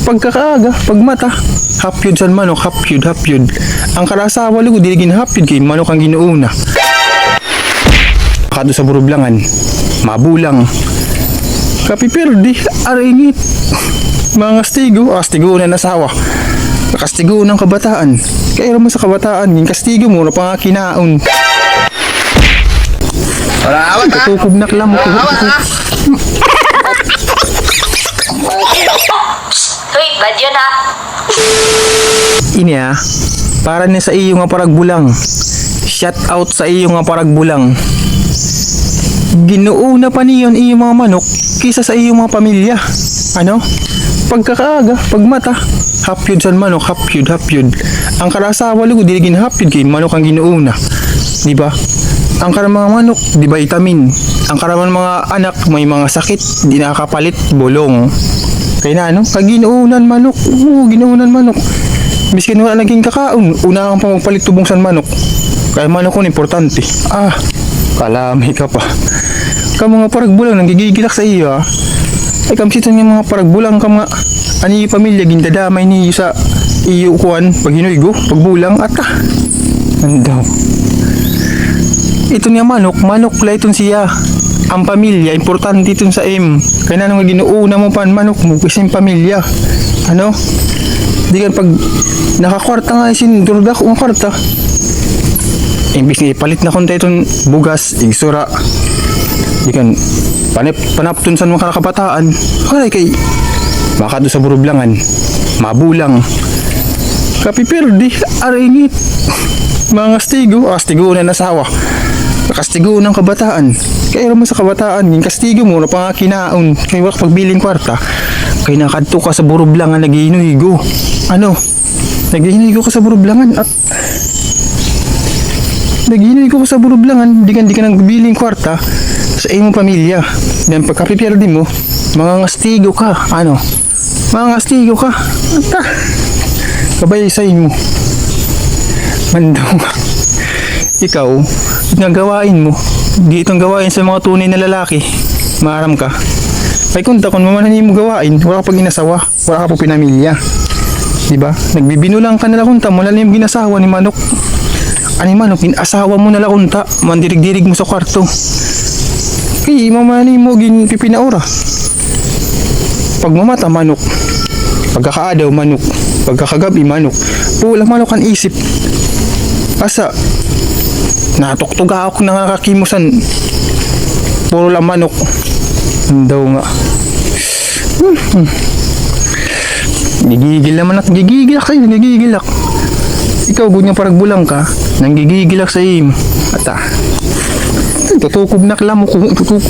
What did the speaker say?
Pagkakaaga, pagmata, hapyod san manok, hapyod, hapyod. Ang karasawa lugo, diligin hapyod kay manok ang ginuuna. Kato sa burublangan, mabulang. Kapiperdi, aringit. Mga kastigo na nasawa. Kastigo ng kabataan. Kaya mo sa kabataan, yung kastigo mo na pangakinaon. Wala awat ha. Tutukob na klam ko. Awat ha. Hoy, bad yun ha. Ini para na sa iyo nga paragbulang. Shout out sa iyo nga paragbulang. Ginuuna pa niyon iyo mga manok kisa sa iyo mga pamilya. Ano? Pagkakaaga, pagmata, hapyod san manok, hapyod, hapyod. Ang karasawa lugo, diligin hapyod kay manok ang ginuuna. Di ba? Ang karamang mga manok, di ba vitamin? Ang karamang mga anak, may mga sakit, di nakakapalit, bolong. Kaya na ano? Kaginuunan manok. Oo, ginuunan manok. Miskin wala naging kakaon, una kang pa magpalit tubong san manok. Kaya manok ko importante. Kalami ka pa. Ka mga paragbulang nanggigigilak sa iyo Ay kamsitan nga mga paragbulang ka mga ani pamilya gindadamay niyo sa iyo kuan pag hinuigo, pagbulang ata. Andaw. Ito niya manok layton siya. Ang pamilya importante iton sa Kaya na nga ginuuna mo pan manok mo kasi pamilya. Ano? Di kan pag nakakwarta nga isin durdak ang kwarta. Imbis nga ipalit na konta itong bugas, igsura. Di kan panaptun sa mga kabataan. Aray kay baka doon sa burublangan, mabulang. Kapiperdi, aringit. Mga kastigo na nasawa. Kastigo ng kabataan. Kaya mo sa kabataan, yung kastigo mo na pangakinaon. Kaya wak pagbiling kwarta. Kaya nakadto ka sa burublangan, naghihinuhigo. Ano? Naghihinuhigo ka sa burublangan at naghihinuhigo ka sa burublangan, di ka nagbiling kwarta sa iyong pamilya. Then pagkapipirdi mo, mga ngastigo ka. Ano? Mga ngastigo ka. Ata. Kabay sa mo. Mandaw nga. Ikaw, nagawain mo. Di itong gawain sa mga tunay na lalaki. Maaram ka. Ay kunta kung mamanan mo gawain, wala ka pag inasawa, wala ka pag pinamilya. Diba? Nagbibinulang ka nila kunta, wala na yung ginasawa ni manok. Ani manok, asawa mo nala kunta, mandirig-dirig mo sa kwarto. Kaya mamani mo gin pipinaura. Pag mamata manok, pagkakaadaw manok, pagkakagabi manok, pula manok ang isip. Asa natuktuga ako nakakakimusan. Puro lang manok. Daw nga. Gigigil ak, gigigilak. Ikaw gunya paragbulang ka, nanggigigilak sa im. Ata. Tutukob na klam ko, tutukob.